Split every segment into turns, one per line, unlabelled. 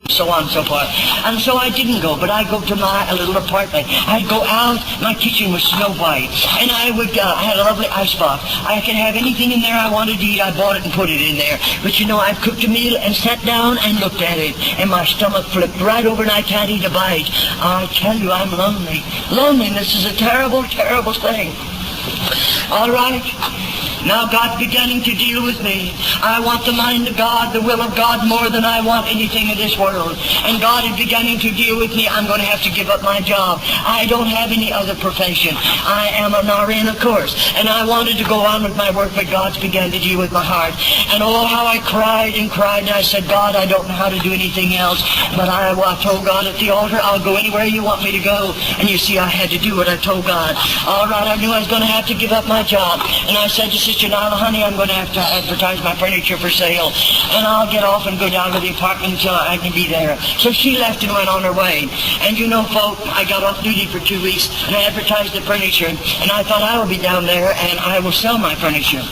so on and so forth. And so I didn't go, but I'd go to my little apartment. I'd go out. My kitchen was snow white, and I had a lovely icebox. I could have anything in there I wanted to eat. I bought it and put it in there. But you know, I cooked a meal and sat down and looked at it, and my stomach flipped right over, and I can't eat a bite. I tell you, I'm lonely. Loneliness is a terrible, terrible thing. All right. Now God's beginning to deal with me. I want the mind of God, the will of God, more than I want anything in this world. And God is beginning to deal with me. I'm going to have to give up my job. I don't have any other profession. I am an RN, of course. And I wanted to go on with my work, but God's begun to deal with my heart. And oh, how I cried and cried. And I said, God, I don't know how to do anything else. But I told God at the altar, I'll go anywhere you want me to go. And you see, I had to do what I told God. All right, I knew I was going to have to give up my job. And I said to Sister Nyla, honey, I'm going to have to advertise my furniture for sale, and I'll get off and go down to the apartment until I can be there. So she left and went on her way. And you know, folk, I got off duty for 2 weeks, and I advertised the furniture, and I thought I will be down there, and I will sell my furniture.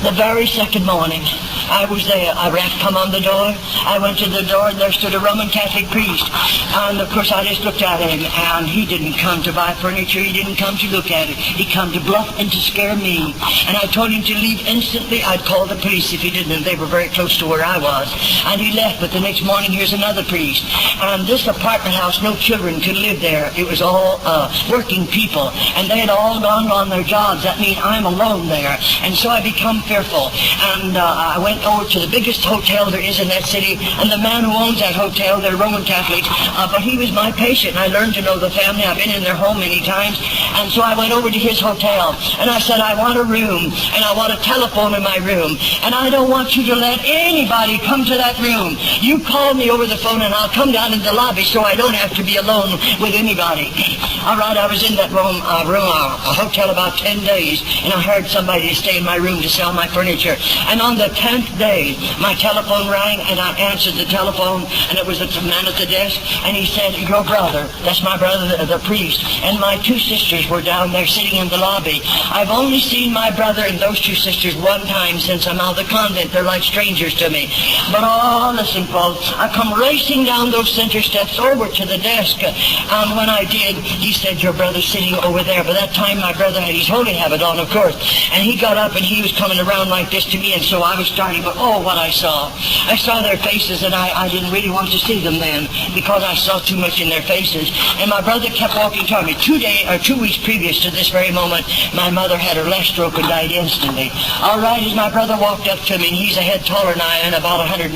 The very second morning, I was there. A rap come on the door. I went to the door, and there stood a Roman Catholic priest. And, of course, I just looked at him, and he didn't come to buy furniture. He didn't come to look at it. He come to bluff and to scare me. And I told him to leave instantly. I'd call the police if he didn't, and they were very close to where I was. And he left, but the next morning, here's another priest. And this apartment house, no children could live there. It was all working people, and they had all gone on their jobs. That means I'm alone there. And so I become fearful. And I went over to the biggest hotel there is in that city, and the man who owns that hotel, they're Roman Catholics, but he was my patient. I learned to know the family. I've been in their home many times, and so I went over to his hotel, and I said, I want a room, and I want a telephone in my room, and I don't want you to let anybody come to that room. You call me over the phone, and I'll come down in the lobby so I don't have to be alone with anybody. All right, I was in that a hotel about 10 days, and I hired somebody to stay in my room to sell my furniture. And on the 10th day, my telephone rang, and I answered the telephone, and it was the man at the desk, and he said, your brother, that's my brother, the priest, and my 2 sisters were down there sitting in the lobby. I've only seen my brother and those 2 sisters one time since I'm out of the convent. They're like strangers to me. But oh, listen, folks, I come racing down those center steps over to the desk, and when I did, he said, your brother's sitting over there. By that time, my brother had his holy habit on, of course, and he got up, and he was coming around like this to me, and so I was starting, but oh, what I saw. I saw their faces, and I didn't really want to see them then, because I saw too much in their faces. And my brother kept walking toward me. 2 weeks previous to this very moment, my mother had her left stroke and died instantly. All right, as my brother walked up to me, and he's a head taller than I am, about 185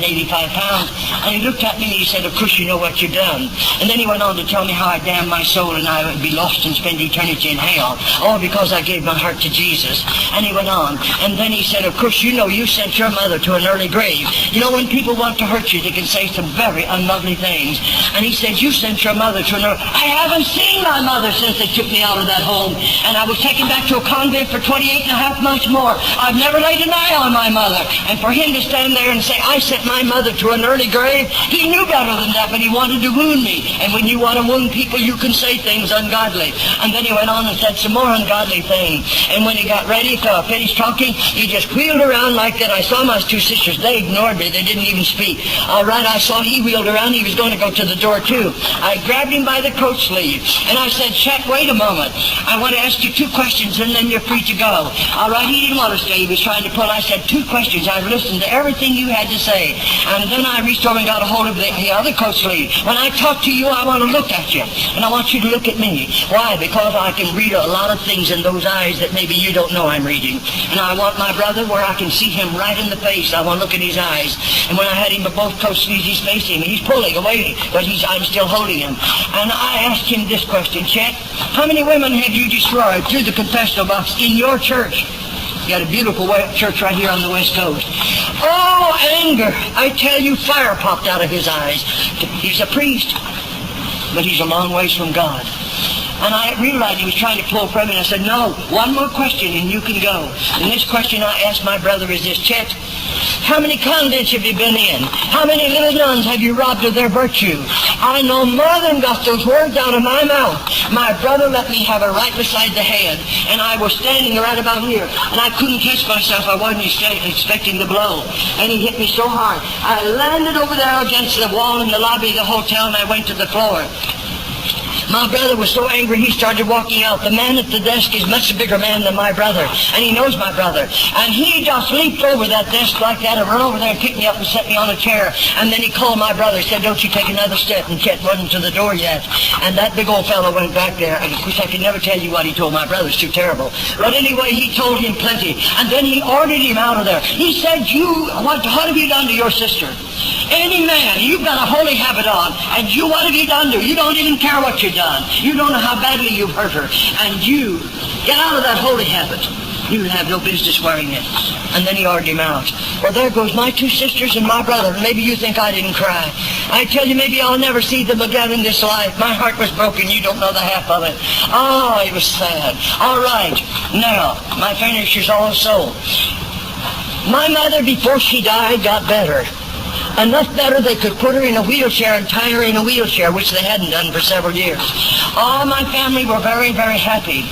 pounds, and he looked at me, and he said, of course you know what you've done. And then he went on to tell me how I damned my soul, and I would be lost and spend eternity in hell, all because I gave my heart to Jesus. And he went on, and then he said, of course you know you sent your mother to an early grave. You know, when people want to hurt you, they can say some very unlovely things. And he said, you sent your mother to an early... I haven't seen my mother since they took me out of that home. And I was taken back to a convent for 28 and a half months more. I've never laid an eye on my mother. And for him to stand there and say, I sent my mother to an early grave, he knew better than that, but he wanted to wound me. And when you want to wound people, you can say things ungodly. And then he went on and said some more ungodly things. And when he got ready to finish talking, he just wheeled around like that. I saw my 2 sisters. They ignored me. They didn't even speak. All right, I saw he wheeled around. He was going to go to the door, too. I grabbed him by the coat sleeve, and I said, Chet, wait a moment. I want to ask you 2 questions, and then you're free to go. All right, he didn't want to stay. He was trying to pull. I said, 2 questions. I've listened to everything you had to say. And then I reached over and got a hold of the other coat sleeve. When I talk to you, I want to look at you, and I want you to look at me. Why? Because I can read a lot of things in those eyes that maybe you don't know I'm reading. And I want my brother where I can see him right in the face. I want to look in his eyes. And when I had him at both coat sleeves, he's facing me. He's pulling away, but I'm still holding him. And I asked him this question, Chet, how many women have you destroyed through the confessional box in your church? You got a beautiful church right here on the West Coast. Oh, anger. I tell you, fire popped out of his eyes. He's a priest, but he's a long ways from God. And I realized he was trying to pull from me, and I said, no, 1 more question and you can go. And this question I asked my brother is this, Chet, How many convents have you been in? How many little nuns have you robbed of their virtue? I know more than got those words out of my mouth. My brother let me have her right beside the head, and I was standing right about here, and I couldn't catch myself. I wasn't expecting the blow, and he hit me so hard. I landed over there against the wall in the lobby of the hotel, and I went to the floor. My brother was so angry he started walking out. The man at the desk is much bigger man than my brother, and he knows my brother. And he just leaped over that desk like that and run over there and picked me up and set me on a chair. And then he called my brother. He said, "Don't you take another step." And Chet wasn't to the door yet. And that big old fellow went back there. And of course I can never tell you what he told my brother. It's too terrible. But anyway, he told him plenty. And then he ordered him out of there. He said, what have you done to your sister? Any man, you've got a holy habit on, and what have you done to her? You don't even care what you've done. You don't know how badly you've hurt her. And you, get out of that holy habit. You have no business wearing it. And then he ordered him out. Well, there goes my two sisters and my brother. Maybe you think I didn't cry. I tell you, maybe I'll never see them again in this life. My heart was broken. You don't know the half of it. Oh, it was sad. All right. Now, my finish is also. My mother, before she died, got better. Enough better they could put her in a wheelchair and tie her in a wheelchair, which they hadn't done for several years. All my family were very, very happy.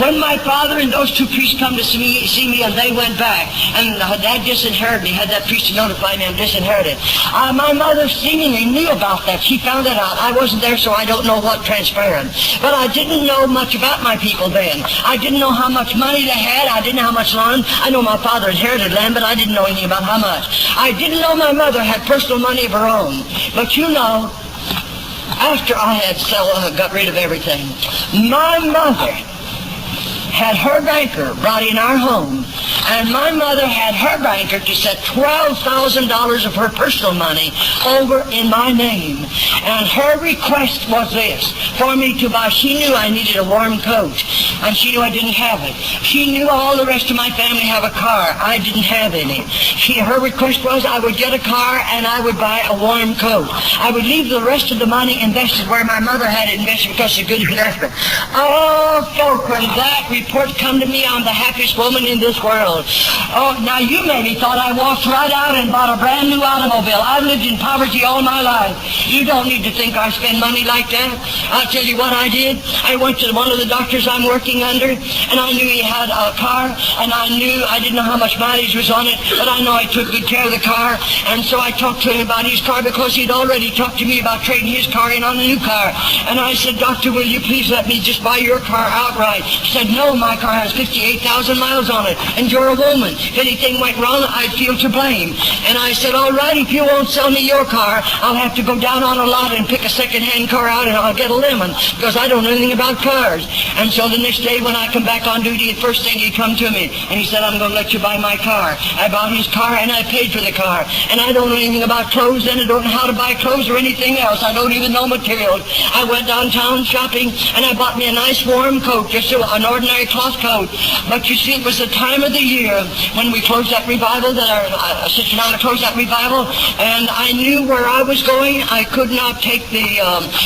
When my father and those two priests come to see me and they went back, and Dad disinherited me, had that priest to notify me I'm disinherited. My mother seemingly knew about that. She found it out. I wasn't there, so I don't know what transpired. But I didn't know much about my people then. I didn't know how much money they had. I didn't know how much land. I know my father inherited land, but I didn't know anything about how much. I didn't know my mother had personal money of her own. But you know, after I had got rid of everything, my mother had her banker brought in our home, and my mother had her banker to set $12,000 of her personal money over in my name. And her request was this, for me to buy. She knew I needed a warm coat, and she knew I didn't have it. She knew all the rest of my family have a car. I didn't have any. Her request was I would get a car and I would buy a warm coat. I would leave the rest of the money invested where my mother had it invested because it's a good investment. Oh, folk, when that report come to me, I'm the happiest woman in this world. Oh, now you maybe thought I walked right out and bought a brand new automobile. I've lived in poverty all my life. You don't need to think I spend money like that. I'll tell you what I did. I went to one of the doctors I'm working under, and I knew he had a car, and I didn't know how much mileage was on it, but I know I took good care of the car, and so I talked to him about his car because he'd already talked to me about trading his car in on a new car. And I said, "Doctor, will you please let me just buy your car outright?" He said, "No, my car has 58,000 miles on it, and you're a woman. If anything went wrong, I'd feel to blame." And I said, "All right, if you won't sell me your car, I'll have to go down on a lot and pick a second-hand car out, and I'll get a lemon, because I don't know anything about cars." And so the next day when I come back on duty, the first thing he come to me, and he said, "I'm going to let you buy my car." I bought his car, and I paid for the car. And I don't know anything about clothes, and I don't know how to buy clothes or anything else. I don't even know materials. I went downtown shopping, and I bought me a nice warm coat, just an ordinary cloth coat. But you see, it was the time of the year when we closed that revival, that our Sister Nana closed that revival, and I knew where I was going. I could not take the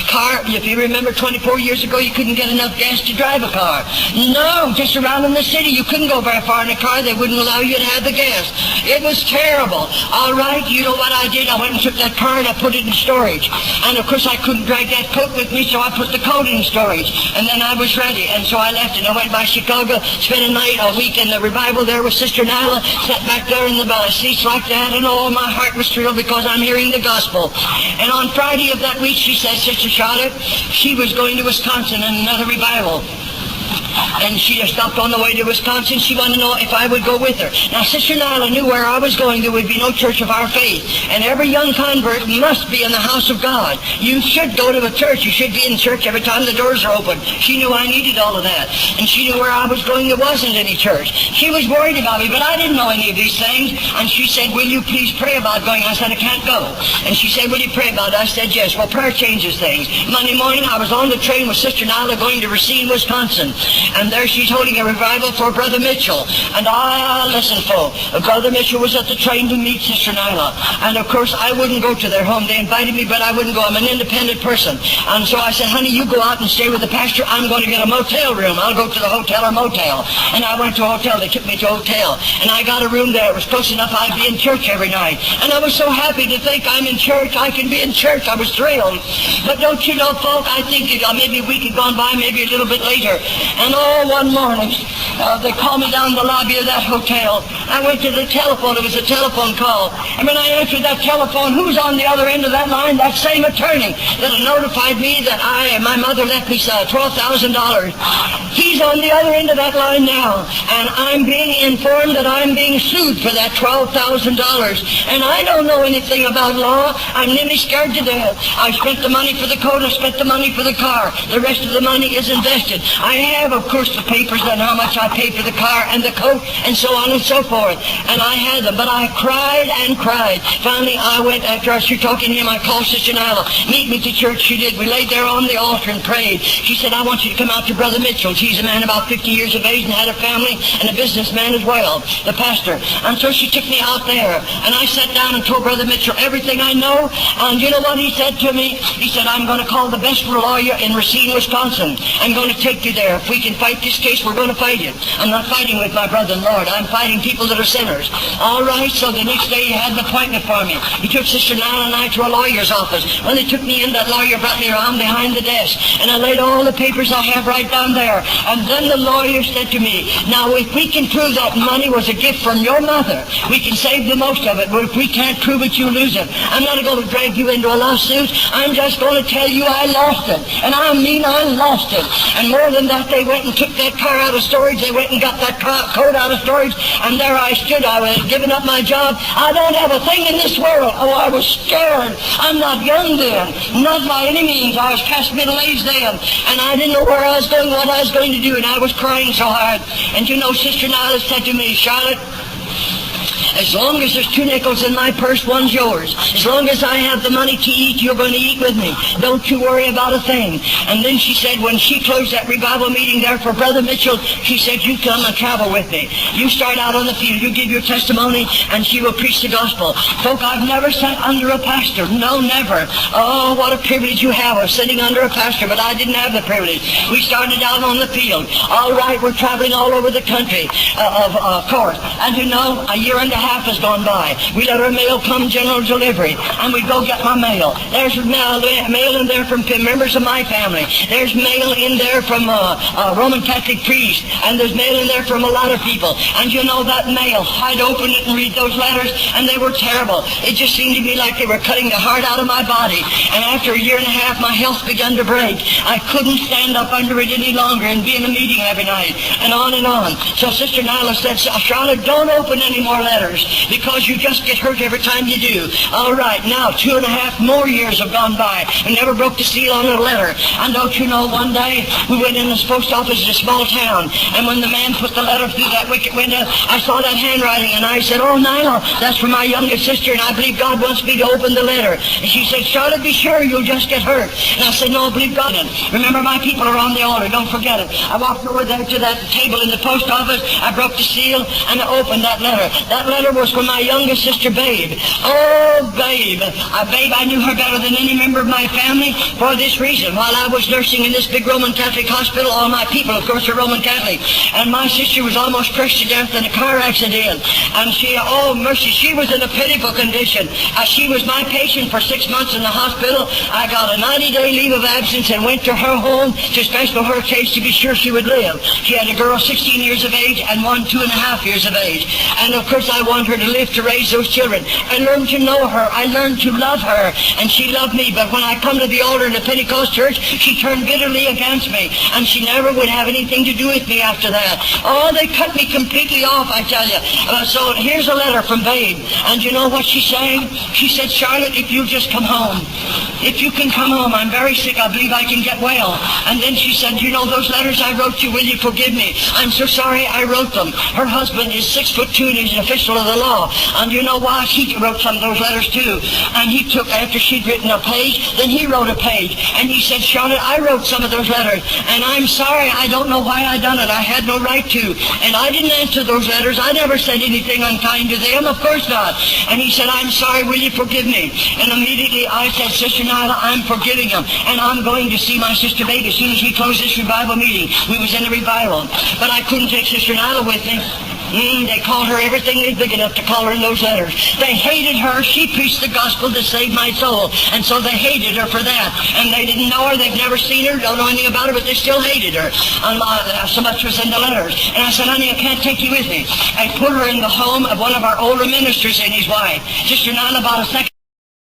car. If you remember, 24 years ago, you couldn't get enough gas to drive a car. No, just around in the city, you couldn't go very far in a car. They wouldn't allow you to have the gas. It was terrible. All right, you know what I did? I went and took that car and I put it in storage. And of course, I couldn't drag that coat with me, so I put the coat in storage. And then I was ready, and so I left, and I went by Chicago, spent a week in the revival there with Sister Nyla, sat back there in the seats like that, and oh, my heart was thrilled because I'm hearing the gospel. And on Friday of that week, she said, Sister Charlotte, she was going to Wisconsin in another revival. And she just stopped on the way to Wisconsin. She wanted to know if I would go with her. Now, Sister Nyla knew where I was going. There would be no church of our faith. And every young convert must be in the house of God. You should go to a church. You should be in church every time the doors are open. She knew I needed all of that. And she knew where I was going. There wasn't any church. She was worried about me, but I didn't know any of these things. And she said, will you please pray about going? I said, I can't go. And she said, will you pray about it? I said, yes. Well, prayer changes things. Monday morning, I was on the train with Sister Nyla going to Racine, Wisconsin. and there she's holding a revival for Brother Mitchell. And listen, folks, Brother Mitchell was at the train to meet Sister Nyla, and of course I wouldn't go to their home. They invited me, but I wouldn't go. I'm an independent person. And so I said, honey, you go out and stay with the pastor. I'm going to get a motel room. I'll go to the hotel or motel. And I went to a hotel. They took me to a hotel, and I got a room there. It was close enough I'd be in church every night. And I was so happy to think I'm in church. I can be in church. I was thrilled. But don't you know, folks, I think maybe a week had gone by, maybe a little bit later. And one morning, they called me down the lobby of that hotel. I went to the telephone. It was a telephone call. And when I answered that telephone, who's on the other end of that line? That same attorney that had notified me that my mother left me $12,000. He's on the other end of that line now. And I'm being informed that I'm being sued for that $12,000. And I don't know anything about law. I'm nearly scared to death. I spent the money for the coat. I spent the money for the car. The rest of the money is invested. I have, of course, the papers on how much I paid for the car and the coat and so on and so forth. And I had them. But I cried and cried. Finally, I went, after I was talking to him, I called Sister Nyla. Meet me to church. She did. We laid there on the altar and prayed. She said, I want you to come out to Brother Mitchell. He's a man about 50 years of age and had a family and a businessman as well, the pastor. And so she took me out there. And I sat down and told Brother Mitchell everything I know. And you know what he said to me? He said, I'm going to call the best lawyer in Racine, Wisconsin. I'm going to take you there. If we can fight this case, we're going to fight it. I'm not fighting with my brother and Lord. I'm fighting people that are sinners. All right, so the next day he had an appointment for me. He took Sister Nyla and I to a lawyer's office. When they took me in, that lawyer brought me around behind the desk. And I laid all the papers I have right down there. And then the lawyer said to me, now if we can prove that money was a gift from your mother, we can save the most of it. But if we can't prove it, you lose it. I'm not going to drag you into a lawsuit. I'm just going to tell you I lost it. And I mean I lost it. And more than that, they went and took that car out of storage. They went and got that coat out of storage. And there I stood. I was giving up my job. I don't have a thing in this world. Oh, I was scared. I'm not young then. Not by any means. I was past middle age then. And I didn't know where I was going, what I was going to do. And I was crying so hard. And you know, Sister Nyla said to me, Charlotte, as long as there's 2 nickels in my purse, one's yours. As long as I have the money to eat, you're going to eat with me. Don't you worry about a thing. And then she said, when she closed that revival meeting there for Brother Mitchell, she said, you come and travel with me. You start out on the field. You give your testimony, and she will preach the gospel. Folk, I've never sat under a pastor. No, never. Oh, what a privilege you have of sitting under a pastor, but I didn't have the privilege. We started out on the field. All right, we're traveling all over the country, of course. And you know, a year and a half has gone by. We let our mail come general delivery, and we go get my mail. There's mail in there from members of my family. There's mail in there from Roman Catholic priests, and there's mail in there from a lot of people. And you know that mail, I'd open it and read those letters, and they were terrible. It just seemed to me like they were cutting the heart out of my body. And after a year and a half, my health began to break. I couldn't stand up under it any longer and be in a meeting every night, and on and on. So Sister Nyla said, Charlotte, don't open any more letters, because you just get hurt every time you do. All right, now 2.5 more years have gone by. We never broke the seal on a letter. And don't you know, one day we went in this post office in a small town, and when the man put the letter through that wicket window, I saw that handwriting, and I said, oh, Nyla, that's for my youngest sister, and I believe God wants me to open the letter. And she said, Charlotte, be sure, you'll just get hurt. And I said, no, I believe God in. Remember, my people are on the altar. Don't forget it. I walked over there to that table in the post office. I broke the seal, and I opened that letter. That letter was for my youngest sister, Babe. Oh, Babe. Babe, I knew her better than any member of my family for this reason. While I was nursing in this big Roman Catholic hospital, all my people, of course, are Roman Catholic. And my sister was almost crushed to death in a car accident. And she, oh, mercy, she was in a pitiful condition. She was my patient for 6 months in the hospital. I got a 90-day leave of absence and went to her home to special her case to be sure she would live. She had a girl 16 years of age and one 2.5 years of age. And, of course, I wanted her to live to raise those children. I learned to know her. I learned to love her, and she loved me. But when I come to the altar in the Pentecost church, she turned bitterly against me, and she never would have anything to do with me after that. Oh, they cut me completely off, I tell you. So here's a letter from Babe, and you know what she's saying? She said, Charlotte, if you'll just come home. If you can come home, I'm very sick. I believe I can get well. And then she said, you know those letters I wrote you, will you forgive me? I'm so sorry I wrote them. Her husband is 6'2", and he's an official counsel of the law. And you know why? He wrote some of those letters too. And he took, after she'd written a page, then he wrote a page. And he said, Charlotte, I wrote some of those letters, and I'm sorry, I don't know why I done it. I had no right to. And I didn't answer those letters. I never said anything unkind to them. Of course not. And he said, I'm sorry, will you forgive me? And immediately I said, Sister Nyla, I'm forgiving him. And I'm going to see my Sister Babe as soon as we close this revival meeting. We was in a revival. But I couldn't take Sister Nyla with me. They called her everything they big enough to call her in those letters. They hated her. She preached the gospel to save my soul. And so they hated her for that. And they didn't know her. They've never seen her. Don't know anything about her, but they still hated her. And so much was in the letters. And I said, honey, I can't take you with me. I put her in the home of one of our older ministers and his wife. Sister Nana bought a second